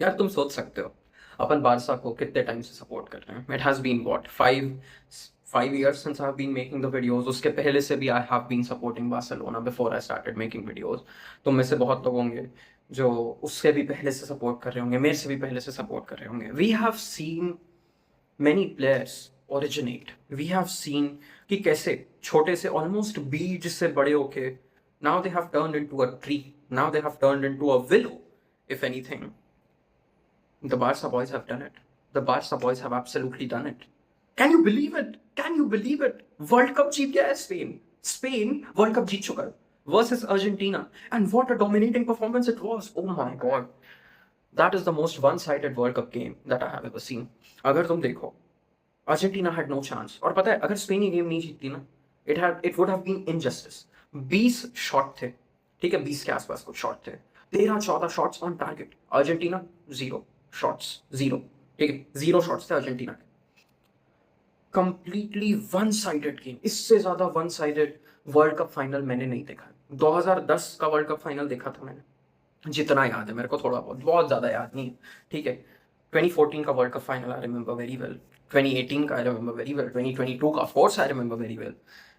यार तुम सोच सकते हो अपन बारसा को कितने टाइम से सपोर्ट कर रहे हैं। It has been what 5 years since I've been making the videos। उसके पहले से भी I have been supporting Barcelona before I started making videos. तुम में से बहुत लोग होंगे जो उससे भी पहले से सपोर्ट कर रहे होंगे, मेरे से भी पहले से सपोर्ट कर रहे होंगे। We have seen many players originate। we have seen कि कैसे छोटे से ऑलमोस्ट बीज से बड़े होके now they have turned into a tree, now they have turned into a willow if anything। the Barca boys have done it, the Barca boys have absolutely done it। can you believe it, can you believe it? World cup जीत गया है Spain. Spain world cup जीत चुका है versus Argentina. And what a dominating performance it was. Oh my god, that is the most one sided world cup game that I have ever seen. अगर तुम देखो, Argentina had no chance. और पता है अगर स्पेन ये game नहीं जीतती ना, it would have been injustice. 20 shot थे, ठीक है, 20 के आसपास कुछ शॉट थे, 13-14 shots on target. Argentina 0 shots, 0, ठीक है, 0 शॉट्स थे अर्जेंटीना के। Completely one sided game. इससे ज्यादा one sided world cup final मैंने नहीं देखा। 2010 का वर्ल्ड कप फाइनल देखा था मैंने, जितना याद है मेरे को, थोड़ा बहुत, बहुत ज्यादा याद नहीं है, ठीक है। 2014 का world cup final I remember very well. 2018 का आई रिमेंबर वेरी वेल। 2022 का of course I remember very well.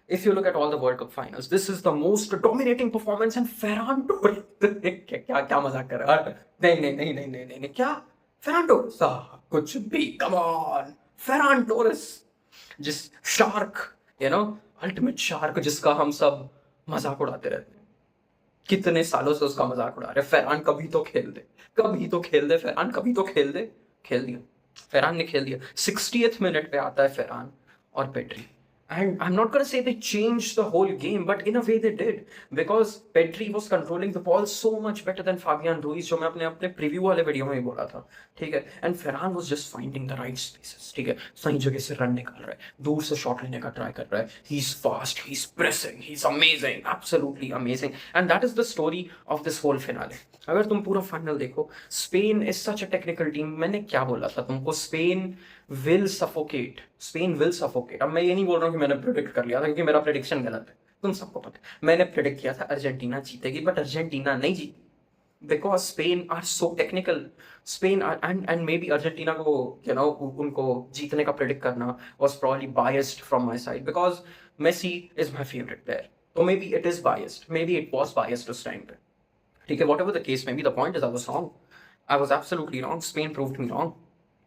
If you look at all the World Cup finals, this is the most dominating performance। and Ferran Torres क्या क्या मजाक कर रहा है? नहीं नहीं नहीं नहीं नहीं नहीं, क्या Ferran Torres? कुछ भी, come on, Ferran Torres, जिस शार्क, अल्टीमेट शार्क, जिसका हम सब मजाक उड़ाते रहते हैं। कितने सालों से उसका मजाक उड़ा रहे। फरहान कभी तो खेल दे, कभी तो खेल दे फरहान, कभी तो खेल दे। खेल दिया, फरहान ने खेल दिया। 60th मिनट पे आता है फरहान और Pedri. And I'm not going to say they changed the whole game, but in a way they did, because Pedri was controlling the ball so much better than Fabian Ruiz, जो मैं अपने अपने preview वाले video में ही बोला था, ठीक है। And Ferran was just finding the right spaces, ठीक है, सही जगह से रन निकाल रहा है, दूर से शॉट लेने का ट्राई कर रहा है। He's fast, he's pressing, he's amazing, absolutely amazing, and that is the story of this whole finale। अगर तुम पूरा फाइनल देखो, Spain is such a technical team. मैंने क्या बोला था तुमको, Spain will suffocate, Spain will suffocate. अब मैं ये नहीं बोल रहा हूँ कि मैंने प्रिडिक्ट कर लिया था, क्योंकि मेरा प्रिडिक्शन गलत है, तुम सबको पता है। मैंने प्रिडिक्ट किया था अर्जेंटीना जीतेगी, बट अर्जेंटीना नहीं जीती, because Spain are so technical. Spain and maybe Argentina को उनको जीतने का प्रिडिक्ट करना was probably biased from my side, because Messi is my favorite player। तो may be it is biased, may be it was biased उस time पे, ठीक है। whatever the case may be, the point is I was wrong, I was absolutely wrong। Spain proved me wrong।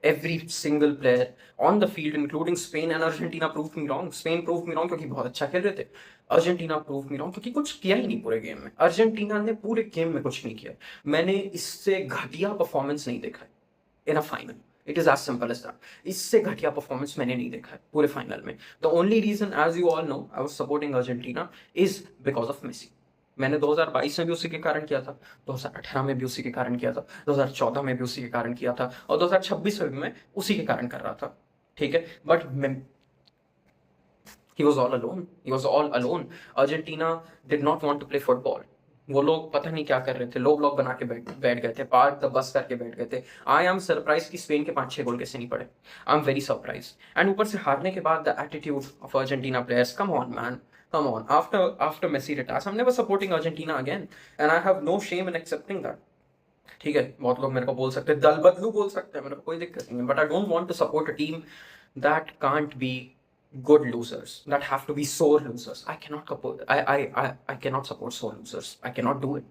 Every single player on the field, including Spain and Argentina, proved me wrong। Spain proved me wrong क्योंकि बहुत अच्छा खेल रहे थे। Argentina proved me wrong क्योंकि कुछ किया ही नहीं पूरे गेम में। अर्जेंटीना ने पूरे गेम में कुछ नहीं किया। मैंने इससे घटिया परफॉर्मेंस नहीं देखा है in a final. It is as simple as that. इससे घटिया परफॉर्मेंस मैंने नहीं देखा है पूरे फाइनल में। The only reason, as you all know, I was supporting Argentina is because of Messi. मैंने 2022 में भी उसी के कारण किया था, 2018 में भी उसी के कारण किया था, 2014 में भी उसी के कारण किया था, और 2026 में भी मैं उसी के कारण कर रहा था, ठीक है। But he was all alone, he was all alone। Argentina did not want to play football। वो लोग पता नहीं क्या कर रहे थे, लो ब्लॉक बना के बैठ गए थे, पार्क द बस करके बैठ गए थे। आई एम सरप्राइज कि स्पेन के 5-6 गोल कैसे नहीं पड़े। आई एम वेरी सरप्राइज। एंड ऊपर से हारने के बाद the attitude of Argentina players, come on man, come on, after Messi retires, I'm never supporting Argentina again, and I have no shame in accepting that। ठीक है, बहुत लोग मेरे को बोल सकते हैं, दल बदलू बोल सकते हैं, मेरे को कोई दिक्कत नहीं है, but I don't want to support a team that can't be good losers, that have to be sore losers। I cannot support, I cannot support sore losers, I cannot do it।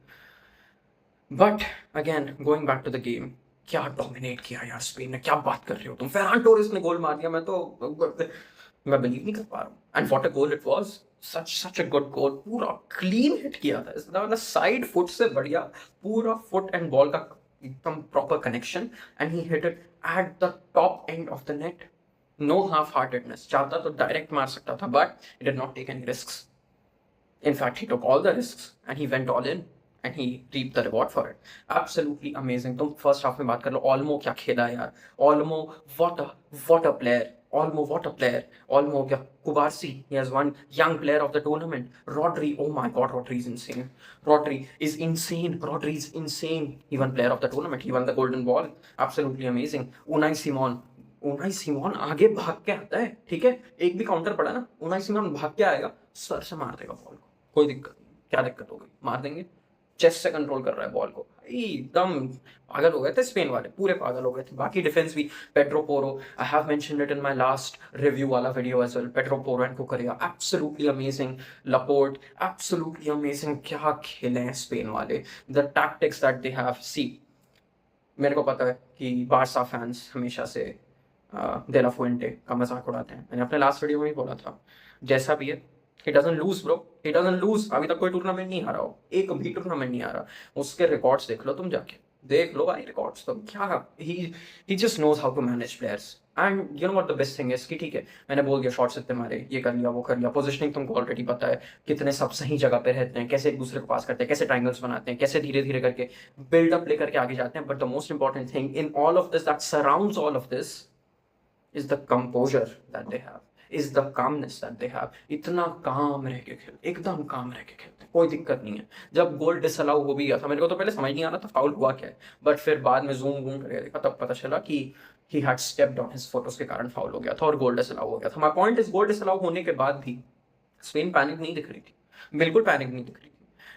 But again going back to the game, क्या dominate किया यार Spain ने। क्या बात कर रहे हो तुम, फरहान टोरेस ने गोल मार दिया, मैं बिलीव नहीं कर पा रहा हूँ। And what a goal it was, such a good goal. पूरा क्लीन हिट किया था, मतलब साइड फुट से बढ़िया, पूरा फुट एंड बॉल का एकदम proper connection, and he hit it at the top end of the net. No half heartedness, चाहता तो डायरेक्ट मार सकता था, but he did not take any risks. In fact, he took all the risks and he went all in and he reaped the reward for it। Absolutely amazing। तुम first half में बात कर लो, Olmo क्या खेला यार। Olmo, what a player। Olmo what a player। Olmo क्या, कुबार्सी, he has won young player of the tournament। Rodri, oh my god, Rodri is insane। Rodri is insane, Rodri is insane। He won player of the tournament, he won the golden ball। Absolutely amazing। Unai Simone आगे भाग के आता है, ठीक है, एक भी counter पड़ा ना, उनाई सिमोन भाग के आएगा, सर से मार देगा बॉल को, कोई दिक्कत नहीं। क्या दिक्कत हो गई, मार देंगे, चेस्ट से कंट्रोल कर रहा है बॉल को, एकदम पागल हो गए थे स्पेन वाले, पूरे पागल हो गए थे। बाकी डिफेंस भी, Pedro Porro, I have mentioned it in my last review वाला video as well, Pedro Porro and Cucurella absolutely amazing, Laporte absolutely amazing, क्या खेले हैं स्पेन वाले, the tactics that they have. See, मेरे को पता है कि बारसा फैंस हमेशा से De La Fuente का मजाक उड़ाते हैं, मैंने अपने लास्ट वीडियो में ही बोला था, जैसा भी है he doesn't lose bro, he doesn't lose, अभी तक कोई टूर्नामेंट नहीं हारा हो, एक भी टूर्नामेंट नहीं हारा, उसके रिकॉर्ड्स देख लो तुम जाके, देख लो भाई रिकॉर्ड्स, तुम क्या, he just knows how to manage players and you know what the best thing is कि ठीक है मैंने बोल दिया शॉट्स इतने मारे, ये कर लिया वो कर लिया, पोजीशनिंग तुमको ऑलरेडी पता है, कितने सब सही जगह पे रहते हैं, कैसे एक दूसरे को पास करते हैं, कैसे ट्रायंगल्स बनाते हैं, कैसे धीरे धीरे करके बिल्डअप लेकर के आगे जाते हैं, but the most important thing in all of this that surrounds all of this is the composure that they have, is the calmness that they have। इतना काम रह के खेलते, एकदम काम रह के खेलते, कोई दिक्कत नहीं है। जब गोल डिसअलाउ हो भी गया था, मेरे को तो पहले समझ नहीं आ रहा था फाउल हुआ क्या है, बट फिर बाद में जूम वूम करके देखा तब पता चला कि he had stepped on his foot, उसके कारण फाउल हो गया था और गोल डिसअलाउ हो गया था। My point is goal disallow होने के बाद भी स्पेन पैनिक नहीं दिख रही थी, बिल्कुल पैनिक नहीं दिख रही थी।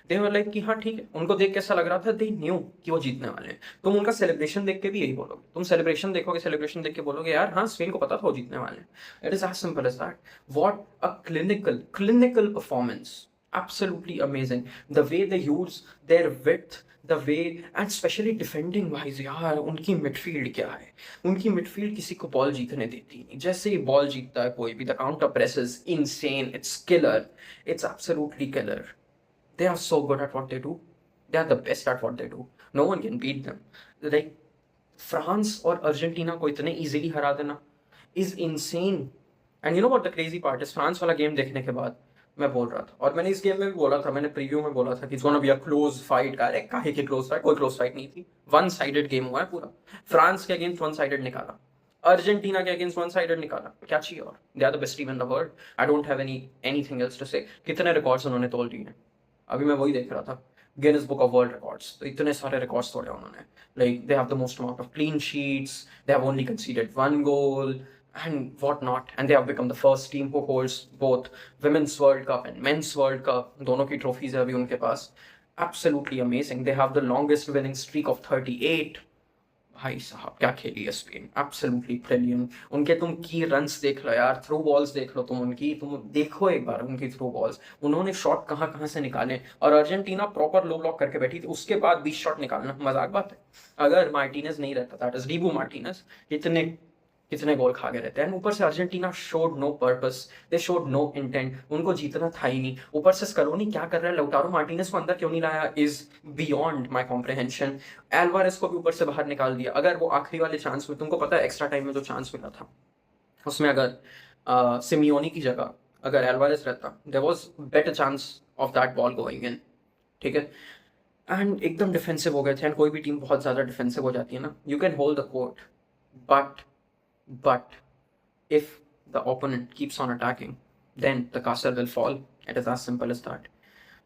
दे वर लाइक कि हाँ ठीक है, उनको देख के ऐसा लग रहा था दे न्यू कि वो जीतने वाले हैं। तुम उनका सेलिब्रेशन देख के भी यही बोलोगे, तुम सेलिब्रेशन देखोगे, सेलिब्रेशन देख के बोलोगे यार हाँ स्पेन को पता था वो जीतने वाले हैं। It is as simple as that. What a clinical performance, absolutely amazing, the way they use their width, the way and specially defending wise, यार उनकी मिडफील्ड क्या है, उनकी मिडफील्ड किसी को बॉल जीतने देती नहीं, जैसे ही बॉल जीतता है कोई भी, the counter press is insane, it's killer, it's absolutely killer. They are so good at what they do. They are the best at what they do. No one can beat them. Like France और Argentina को इतने easily हरा देना is insane. And you know what the crazy part is? France वाला game देखने के बाद मैं बोल रहा था, और मैंने इस गेम में भी बोला था, मैंने प्रीव्यू में बोला था कि it's gonna be a close fight। अरे काहे की क्लोज फाइट, कोई क्लोज फाइट नहीं थी, वन साइडेड गेम हुआ है पूरा। फ्रांस के अगेंस्ट वन साइडेड निकाला, अर्जेंटीना के अगेंस्ट वन साइडेड निकाला, क्या चाहिए और? They are the best team in the world, I don't have anything else to say. कितने रिकॉर्ड्स उन्होंने तोड़ दिए हैं, अभी मैं वही देख रहा था, Guinness book of world records, तो इतने सारे रिकॉर्ड्स तोड़े उन्होंने। Like they have the most amount of clean sheets, they have only conceded one goal and what not, and they have become the first team who holds both women's world cup and men's world cup, दोनों की trophies है अभी उनके पास। Absolutely amazing. They have the longest winning streak of 38। भाई साहब क्या खेली है स्पेन, एब्सोल्युटली ब्रिलियंट। उनके तुम की रन्स देख लो यार, थ्रू बॉल्स देख लो तुम उनकी, तुम देखो एक बार उनकी थ्रू बॉल्स, उन्होंने शॉट कहाँ कहाँ से निकाले, और अर्जेंटीना प्रॉपर लो ब्लॉक करके बैठी थी, उसके बाद 20 शॉट निकालना मजाक बात है। अगर मार्टिनेज नहीं रहता, दैट इज डीबू मार्टिनेज, कितने गोल खा गए रहते हैं। ऊपर से Argentina showed no purpose, they showed no intent, उनको जीतना था ही नहीं। ऊपर से स्कलोनी क्या कर रहा है, लौटारो मार्टिनेज को अंदर क्यों नहीं लाया is beyond my comprehension. Alvarez को भी ऊपर से बाहर निकाल दिया। अगर वो आखिरी वाले चांस में, तुमको पता है एक्स्ट्रा टाइम में जो चांस मिला था उसमें अगर सिमियोनी की जगह अगर एल्वारेज रहता, there was better chance of that ball going in, ठीक है। एंड एकदम डिफेंसिव हो गए थे, एंड कोई भी टीम बहुत ज्यादा डिफेंसिव हो जाती है ना, you can hold the court, but if the opponent keeps on attacking, then the castle will fall. It is as simple as that.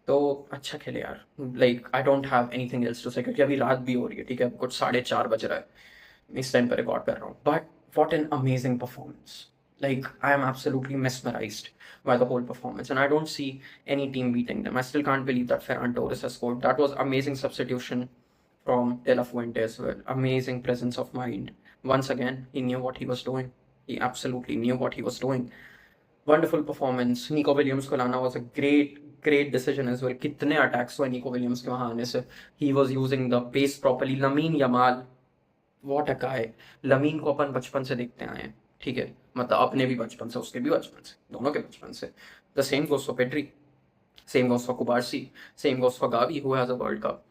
तो अच्छा खेले यार, like I don't have anything else to say, क्योंकि अभी रात भी हो रही है, ठीक है, कुछ 4:30 बज रहा है इस टाइम पर रिकॉर्ड कर रहा हूँ। But what an amazing performance, like I am absolutely mesmerized by the whole performance, and I don't see any team beating them. I still can't believe that Ferran Torres has scored. That was amazing substitution from De La Fuente as well. Amazing presence of mind. Once again, he knew what he was doing. He absolutely knew what he was doing. Wonderful performance. Nico Williams को लाना was a great decision as well. कितने attacks हुए Nico Williams के वहाँ आने से. He was using the pace properly. Lamine Yamal, what a guy. Lamin को अपन बचपन से देखते आए हैं, ठीक है, मतलब अपने भी बचपन से, उसके भी बचपन से, दोनों के बचपन से। The same goes for Pedri, same goes for कुबार्सी, same goes for Gavi who has a world cup.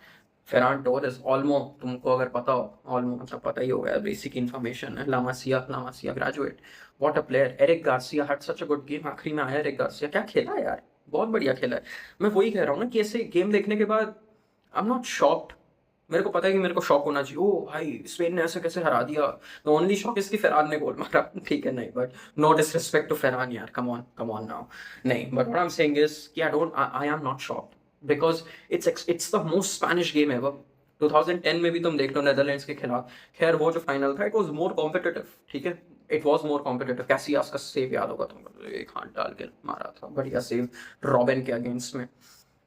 Ferran Torres, Olmo, तुमको अगर पता हो, ऑल्मो मतलब पता ही होगा, बेसिक इन्फॉर्मेशन है। La Masia graduate, what a player. Eric Garcia had such a good game, आखिरी में आया एरिक गार्सिया, क्या खेला है यार, बहुत बढ़िया खेला है। मैं वही कह रहा हूँ ना कि ऐसे गेम देखने के बाद आई एम नॉट शॉक्ड। मेरे को पता है कि मेरे को शॉक होना चाहिए, ओ भाई स्पेन ने ऐसे कैसे हरा दिया, द ओनली शॉक इसकी फेरान ने गोल मारा, ठीक है, नहीं, but no disrespect to Ferran यार, कम ऑन नाउ, नहीं, but what I am saying is कि I am not shocked, because it's the most Spanish game ever. 2010 में भी तुम देख लो नेदरलैंड्स के खिलाफ, खैर वो जो फाइनल था इट वाज मोर कॉम्पिटिटिव, ठीक है, इट वाज मोर कॉम्पिटिटिव। कैसियास का सेव याद होगा तुमको, एक हाथ डाल के मारा था, बढ़िया सेव रॉबिन के अगेंस्ट में।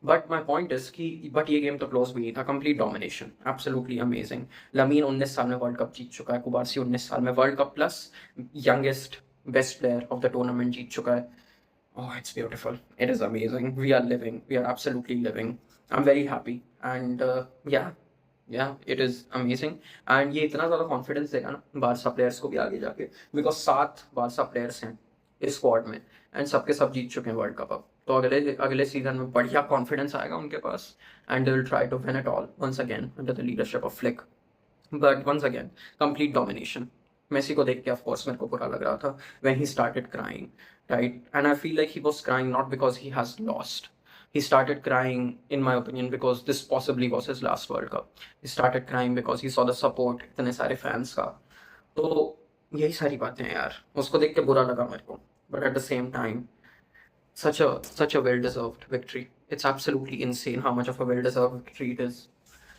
बट माई पॉइंट इज कि बट ये गेम तो क्लोज भी नहीं था, complete domination, absolutely amazing. Lamin 19 साल में वर्ल्ड कप जीत चुका है, कुबारसी 19 साल में world cup plus youngest best player of the tournament जीत चुका है। Oh, it's beautiful. It is amazing. We are living. We are absolutely living. I'm very happy. And yeah, yeah, it is amazing. And ये इतना ज़्यादा confidence देगा ना Barça players को भी आगे जाके, बिकॉज 7 बारसा प्लेयर्स हैं इस स्क्वाड में एंड सबके सब जीत चुके हैं वर्ल्ड कप अब। तो अगले अगले सीजन में बढ़िया कॉन्फिडेंस आएगा उनके पास and they will try to win it all once again under the leadership of Flick. But once again complete domination. Messi को देख के ऑफ कोर्स मेरे को बुरा लग रहा था when he started crying, right? And I feel like he was crying not because he has lost, he started crying in my opinion because this possibly was his last world cup. He started crying because he saw the support इतने सारे fans का। तो यही सारी बातें हैं यार, उसको देख के बुरा लगा मेरे को, but at the same time such a well deserved victory. It's absolutely insane how much of a well deserved victory it is.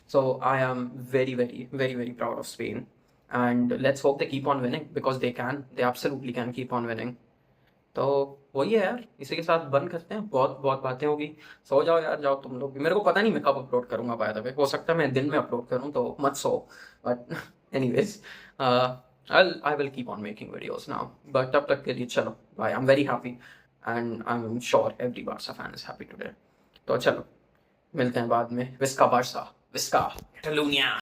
So I am very very very very proud of Spain and let's hope they keep on winning because they absolutely can keep on winning. तो वही है यार, इसी के साथ बंद करते हैं, बहुत बहुत बातें होगी। सो जाओ यार, जाओ तुम लोग भी। मेरे को पता नहीं मैं कब अपलोड करूंगा, बाय द वे हो सकता है मैं दिन में अपलोड करूं, तो मत सो। But anyways I will keep on making videos now, but तब तक के लिए चलो bye. I am very happy and I am sure every Barca fan is happy today. तो चलो मिलते हैं बाद में। विस्का बारसा, विस्का कैटलोनिया।